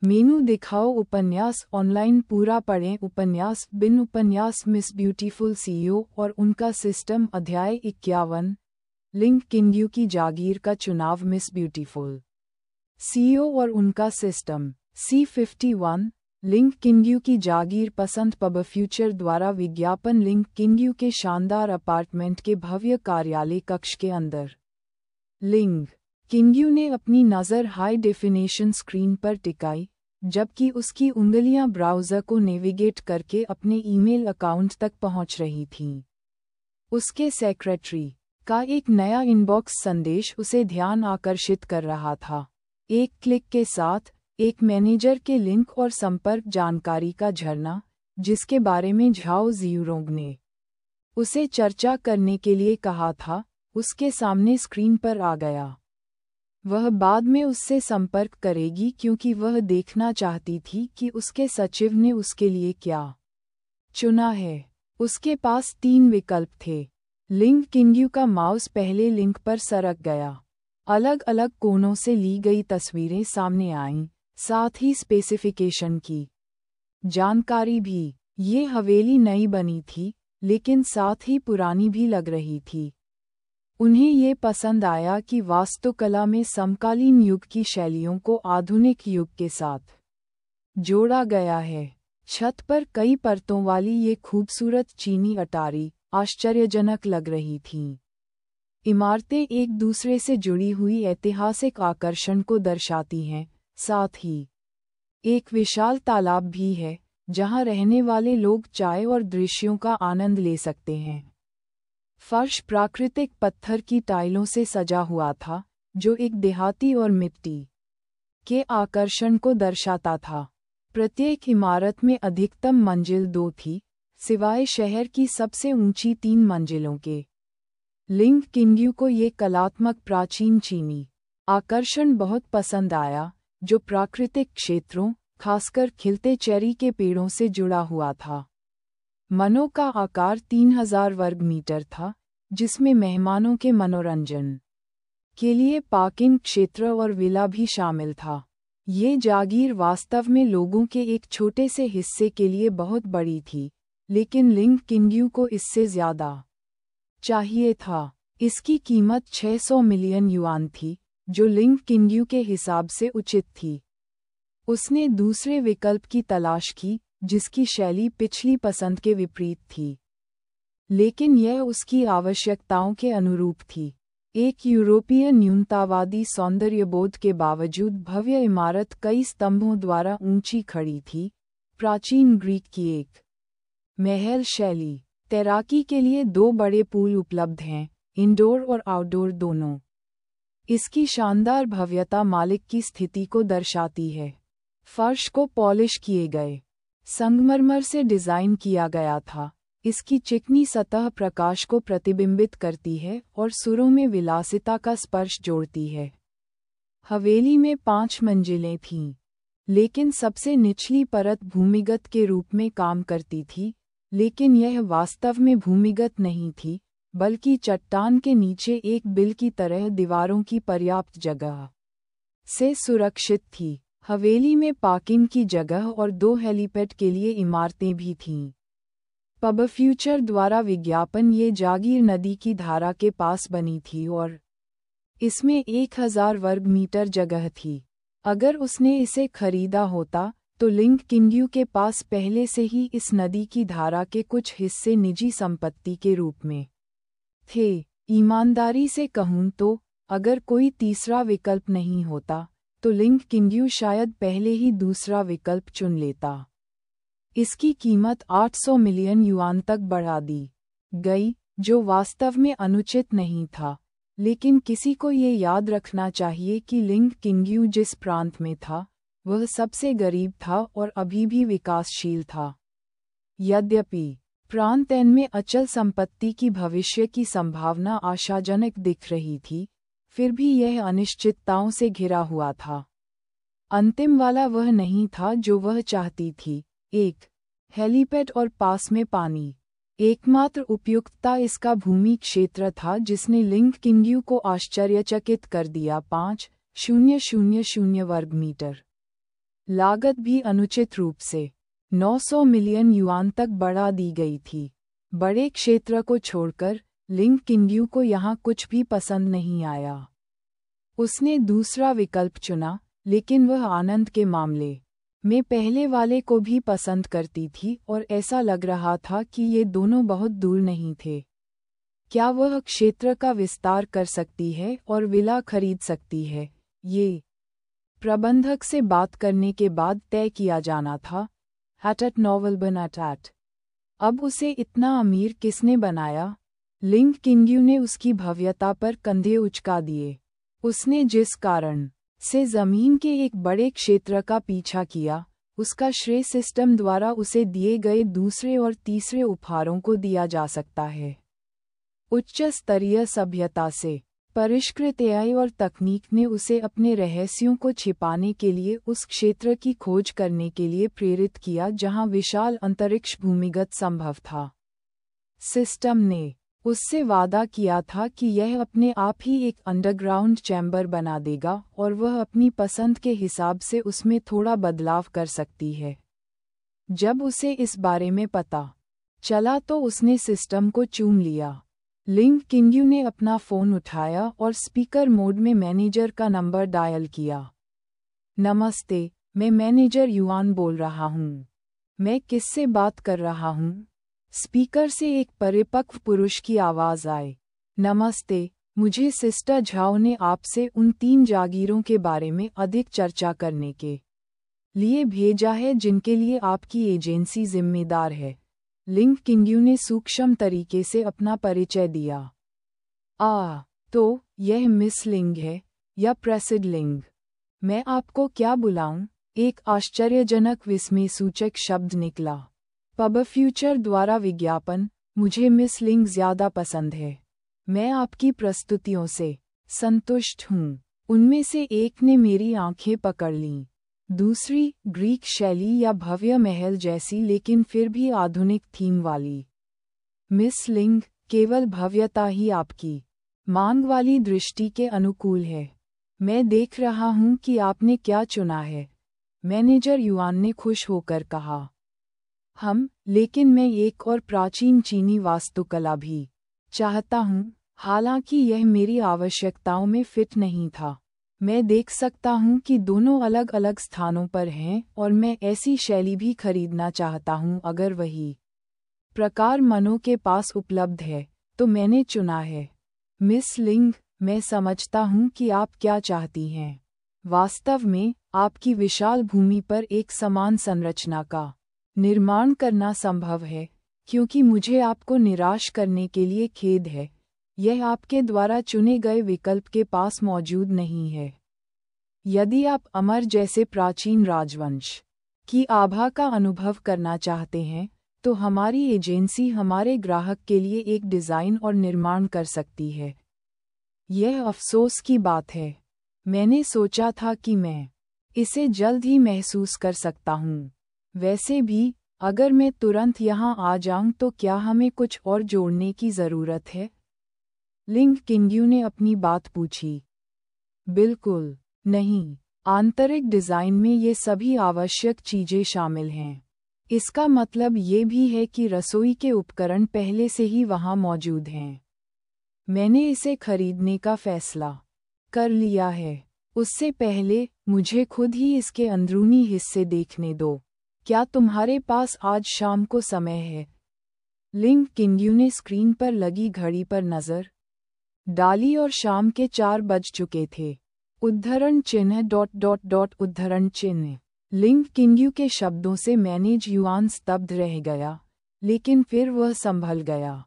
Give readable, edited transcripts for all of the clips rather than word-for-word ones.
मेनू दिखाओ उपन्यास ऑनलाइन पूरा पढ़ें उपन्यास बिन उपन्यास मिस ब्यूटीफुल सीईओ और उनका सिस्टम अध्याय 51 लिंक किंग्यू की जागीर का चुनाव मिस ब्यूटीफुल सीईओ और उनका सिस्टम C51 लिंक किंग्यू की जागीर पसंद पब फ्यूचर द्वारा विज्ञापन लिंक किंग्यू के शानदार अपार्टमेंट के भव्य कार्यालय कक्ष के अंदर। लिंक किंग्यू ने अपनी नज़र हाई डेफिनेशन स्क्रीन पर टिकाई जबकि उसकी उंगलियां ब्राउज़र को नेविगेट करके अपने ईमेल अकाउंट तक पहुंच रही थीं। उसके सेक्रेटरी का एक नया इनबॉक्स संदेश उसे ध्यान आकर्षित कर रहा था। एक क्लिक के साथ एक मैनेजर के लिंक और संपर्क जानकारी का झरना जिसके बारे में झाओ जियूरोंग ने उसे चर्चा करने के लिए कहा था, उसके सामने स्क्रीन पर आ गया। वह बाद में उससे संपर्क करेगी क्योंकि वह देखना चाहती थी कि उसके सचिव ने उसके लिए क्या चुना है। उसके पास 3 विकल्प थे। लिंक किंग्यू का माउस पहले लिंक पर सरक गया। अलग अलग कोनों से ली गई तस्वीरें सामने आईं, साथ ही स्पेसिफिकेशन की जानकारी भी। ये हवेली नई बनी थी, लेकिन साथ ही पुरानी भी लग रही थी। उन्हें ये पसंद आया कि वास्तुकला में समकालीन युग की शैलियों को आधुनिक युग के साथ जोड़ा गया है। छत पर कई परतों वाली ये खूबसूरत चीनी अटारी आश्चर्यजनक लग रही थीं। इमारतें एक दूसरे से जुड़ी हुई ऐतिहासिक आकर्षण को दर्शाती हैं, साथ ही एक विशाल तालाब भी है जहां रहने वाले लोग चाय और दृश्यों का आनंद ले सकते हैं। फर्श प्राकृतिक पत्थर की टाइलों से सजा हुआ था, जो एक देहाती और मिट्टी के आकर्षण को दर्शाता था। प्रत्येक इमारत में अधिकतम मंजिल 2 थी, सिवाय शहर की सबसे ऊंची 3 मंजिलों के। लिंक किंग्यू को ये कलात्मक प्राचीन चीनी आकर्षण बहुत पसंद आया, जो प्राकृतिक क्षेत्रों, खासकर खिलते चेरी के पेड़ों से जुड़ा हुआ था। मनों का आकार 3000 वर्ग मीटर था, जिसमें मेहमानों के मनोरंजन के लिए पार्किंग क्षेत्र और विला भी शामिल था। ये जागीर वास्तव में लोगों के एक छोटे से हिस्से के लिए बहुत बड़ी थी, लेकिन लिंक किंग्यू को इससे ज़्यादा चाहिए था। इसकी कीमत 600 मिलियन युआन थी, जो लिंक किंग्यू के हिसाब से उचित थी। उसने दूसरे विकल्प की तलाश की, जिसकी शैली पिछली पसंद के विपरीत थी, लेकिन यह उसकी आवश्यकताओं के अनुरूप थी। एक यूरोपीय न्यूनतावादी सौंदर्यबोध के बावजूद भव्य इमारत कई स्तंभों द्वारा ऊंची खड़ी थी। प्राचीन ग्रीक की एक महल शैली। तैराकी के लिए 2 बड़े पूल उपलब्ध हैं, इंडोर और आउटडोर दोनों। इसकी शानदार भव्यता मालिक की स्थिति को दर्शाती है। फर्श को पॉलिश किए गए संगमरमर से डिज़ाइन किया गया था। इसकी चिकनी सतह प्रकाश को प्रतिबिंबित करती है और सुरों में विलासिता का स्पर्श जोड़ती है। हवेली में 5 मंजिलें थीं, लेकिन सबसे निचली परत भूमिगत के रूप में काम करती थी, लेकिन यह वास्तव में भूमिगत नहीं थी, बल्कि चट्टान के नीचे एक बिल की तरह दीवारों की पर्याप्त जगह से सुरक्षित थी। हवेली में पार्किंग की जगह और 2 हेलीपैड के लिए इमारतें भी थीं। पब फ्यूचर द्वारा विज्ञापन ये जागीर नदी की धारा के पास बनी थी और इसमें 1000 वर्ग मीटर जगह थी। अगर उसने इसे खरीदा होता, तो लिंक किंग्यू के पास पहले से ही इस नदी की धारा के कुछ हिस्से निजी संपत्ति के रूप में थे। ईमानदारी से कहूं तो, अगर कोई तीसरा विकल्प नहीं होता, तो लिंक किंग्यू शायद पहले ही दूसरा विकल्प चुन लेता। इसकी कीमत 800 मिलियन युआन तक बढ़ा दी गई, जो वास्तव में अनुचित नहीं था, लेकिन किसी को ये याद रखना चाहिए कि लिंक किंग्यू जिस प्रांत में था, वह सबसे गरीब था और अभी भी विकासशील था। यद्यपि प्रांत एन में अचल संपत्ति की भविष्य की संभावना आशाजनक दिख रही थी, फिर भी यह अनिश्चितताओं से घिरा हुआ था। अंतिम वाला वह नहीं था जो वह चाहती थी, एक हेलीपैड और पास में पानी। एकमात्र उपयुक्तता इसका भूमि क्षेत्र था जिसने लिंक किंग्यू को आश्चर्यचकित कर दिया। 5,000 वर्ग मीटर। लागत भी अनुचित रूप से 900 मिलियन युआन तक बढ़ा दी गई थी। बड़े क्षेत्र को छोड़कर लिंग किंग्यू को यहाँ कुछ भी पसंद नहीं आया। उसने दूसरा विकल्प चुना, लेकिन वह आनंद के मामले में पहले वाले को भी पसंद करती थी और ऐसा लग रहा था कि ये दोनों बहुत दूर नहीं थे। क्या वह क्षेत्र का विस्तार कर सकती है और विला खरीद सकती है? ये प्रबंधक से बात करने के बाद तय किया जाना था। हैटट नॉवल बनाटैट। अब उसे इतना अमीर किसने बनाया? लिंग किंग्यू ने उसकी भव्यता पर कंधे उचका दिए। उसने जिस कारण से जमीन के एक बड़े क्षेत्र का पीछा किया, उसका श्रेय सिस्टम द्वारा उसे दिए गए दूसरे और तीसरे उपहारों को दिया जा सकता है। उच्च स्तरीय सभ्यता से परिष्कृत एआई और तकनीक ने उसे अपने रहस्यों को छिपाने के लिए उस क्षेत्र की खोज करने के लिए प्रेरित किया जहां विशाल अंतरिक्ष भूमिगत संभव था। सिस्टम ने उससे वादा किया था कि यह अपने आप ही एक अंडरग्राउंड चैम्बर बना देगा और वह अपनी पसंद के हिसाब से उसमें थोड़ा बदलाव कर सकती है। जब उसे इस बारे में पता चला तो उसने सिस्टम को चूम लिया। लिंग किंग्यू ने अपना फ़ोन उठाया और स्पीकर मोड में मैनेजर का नंबर डायल किया। नमस्ते, मैं मैनेजर युआन बोल रहा हूँ। मैं किससे बात कर रहा हूँ? स्पीकर से एक परिपक्व पुरुष की आवाज़ आई। नमस्ते, मुझे सिस्टर झाओ ने आपसे उन 3 जागीरों के बारे में अधिक चर्चा करने के लिए भेजा है जिनके लिए आपकी एजेंसी जिम्मेदार है। लिंग किंग्यू ने सूक्ष्म तरीके से अपना परिचय दिया। तो यह मिस लिंग है या प्रेसिड लिंग? मैं आपको क्या बुलाऊं? एक आश्चर्यजनक विस्मय सूचक शब्द निकला। पब फ्यूचर द्वारा विज्ञापन, मुझे मिस लिंग ज्यादा पसंद है। मैं आपकी प्रस्तुतियों से संतुष्ट हूँ। उनमें से एक ने मेरी आंखें पकड़ लीं। दूसरी, ग्रीक शैली या भव्य महल जैसी लेकिन फिर भी आधुनिक थीम वाली। मिस लिंग, केवल भव्यता ही आपकी मांग वाली दृष्टि के अनुकूल है। मैं देख रहा हूँ कि आपने क्या चुना है, मैनेजर युआन ने खुश होकर कहा। लेकिन मैं एक और प्राचीन चीनी वास्तुकला भी चाहता हूँ, हालांकि यह मेरी आवश्यकताओं में फिट नहीं था। मैं देख सकता हूँ कि दोनों अलग अलग स्थानों पर हैं और मैं ऐसी शैली भी खरीदना चाहता हूँ अगर वही प्रकार मनों के पास उपलब्ध है, तो मैंने चुना है। मिस लिंग, मैं समझता हूँ कि आप क्या चाहती हैं। वास्तव में, आपकी विशाल भूमि पर एक समान संरचना का निर्माण करना संभव है, क्योंकि मुझे आपको निराश करने के लिए खेद है, यह आपके द्वारा चुने गए विकल्प के पास मौजूद नहीं है। यदि आप अमर जैसे प्राचीन राजवंश की आभा का अनुभव करना चाहते हैं, तो हमारी एजेंसी हमारे ग्राहक के लिए एक डिज़ाइन और निर्माण कर सकती है। यह अफसोस की बात है। मैंने सोचा था कि मैं इसे जल्द ही महसूस कर सकता हूँ। वैसे भी, अगर मैं तुरंत यहाँ आ जाऊँ तो क्या हमें कुछ और जोड़ने की ज़रूरत है? लिंग किंग्यू ने अपनी बात पूछी। बिल्कुल नहीं, आंतरिक डिज़ाइन में ये सभी आवश्यक चीज़ें शामिल हैं। इसका मतलब ये भी है कि रसोई के उपकरण पहले से ही वहाँ मौजूद हैं। मैंने इसे खरीदने का फैसला कर लिया है। उससे पहले, मुझे खुद ही इसके अंदरूनी हिस्से देखने दो। क्या तुम्हारे पास आज शाम को समय है? लिंग किंग्यू ने स्क्रीन पर लगी घड़ी पर नज़र डाली और शाम के 4 बज चुके थे। उद्धरण चिन्ह। लिंग किंग्यू के शब्दों से मैनेज युआन स्तब्ध रह गया, लेकिन फिर वह संभल गया।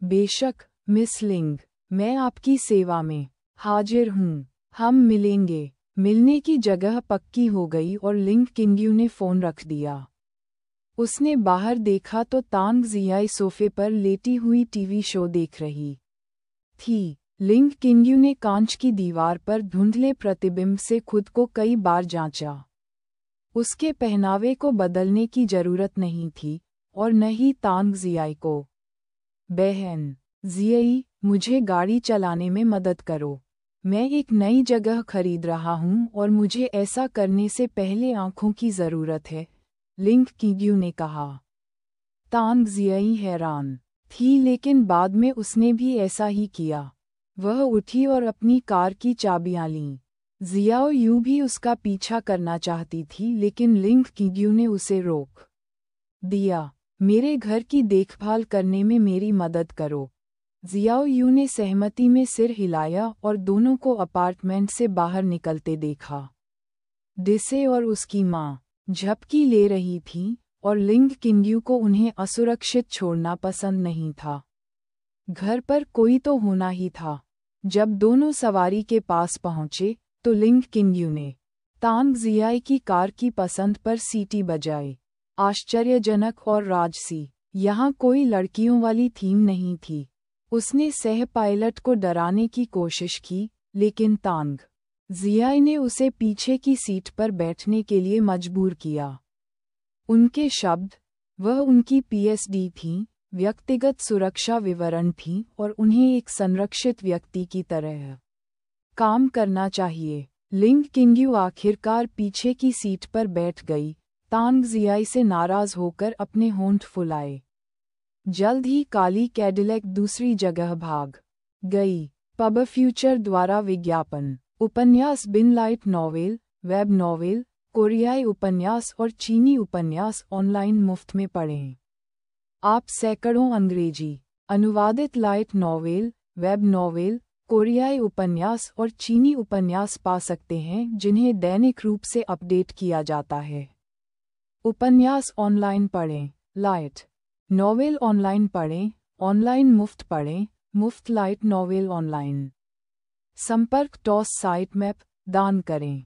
बेशक, मिस लिंग, मैं आपकी सेवा में हाजिर हूँ। हम मिलेंगे। मिलने की जगह पक्की हो गई और लिंग किंग्यू ने फ़ोन रख दिया। उसने बाहर देखा तो तांग जियाई सोफे पर लेटी हुई टीवी शो देख रही थी। लिंग किंग्यू ने कांच की दीवार पर धुंधले प्रतिबिंब से खुद को कई बार जांचा। उसके पहनावे को बदलने की जरूरत नहीं थी, और न ही तांग जियाई को। बहन जियाई, मुझे गाड़ी चलाने में मदद करो। मैं एक नई जगह खरीद रहा हूँ और मुझे ऐसा करने से पहले आंखों की ज़रूरत है, लिंग किंग्यू ने कहा। तांग जियाई हैरान थी लेकिन बाद में उसने भी ऐसा ही किया। वह उठी और अपनी कार की चाबियां लीं। जियाओ यू भी उसका पीछा करना चाहती थी लेकिन लिंग किंग्यू ने उसे रोक दिया। मेरे घर की देखभाल करने में मेरी मदद करो। जियाओ यू ने सहमति में सिर हिलाया और दोनों को अपार्टमेंट से बाहर निकलते देखा। डिसे और उसकी माँ झपकी ले रही थीं और लिंग किंग्यू को उन्हें असुरक्षित छोड़ना पसंद नहीं था। घर पर कोई तो होना ही था। जब दोनों सवारी के पास पहुंचे तो लिंग किंग्यू ने तांग जियाई की कार की पसंद पर सीटी बजाई। आश्चर्यजनक और राजसी, यहाँ कोई लड़कियों वाली थीम नहीं थी। उसने सह पायलट को डराने की कोशिश की लेकिन तांग जियाई ने उसे पीछे की सीट पर बैठने के लिए मजबूर किया। उनके शब्द, वह उनकी पीएसडी थीं, व्यक्तिगत सुरक्षा विवरण थीं और उन्हें एक संरक्षित व्यक्ति की तरह काम करना चाहिए। लिंग किंग्यू आखिरकार पीछे की सीट पर बैठ गई। तांग जियाई से नाराज होकर अपने होंठ फुलाए। जल्द ही काली कैडिलैक दूसरी जगह भाग गई। पब फ्यूचर द्वारा विज्ञापन। उपन्यास बिन लाइट नॉवेल, वेब नॉवेल, कोरियाई उपन्यास और चीनी उपन्यास ऑनलाइन मुफ्त में पढ़ें। आप सैकड़ों अंग्रेजी अनुवादित लाइट नॉवेल, वेब नॉवेल, कोरियाई उपन्यास और चीनी उपन्यास पा सकते हैं जिन्हें दैनिक रूप से अपडेट किया जाता है। उपन्यास ऑनलाइन पढ़ें, लाइट नॉवेल ऑनलाइन पढ़ें, ऑनलाइन मुफ्त पढ़ें, मुफ्त लाइट नॉवेल ऑनलाइन। संपर्क टॉस साइट मैप दान करें।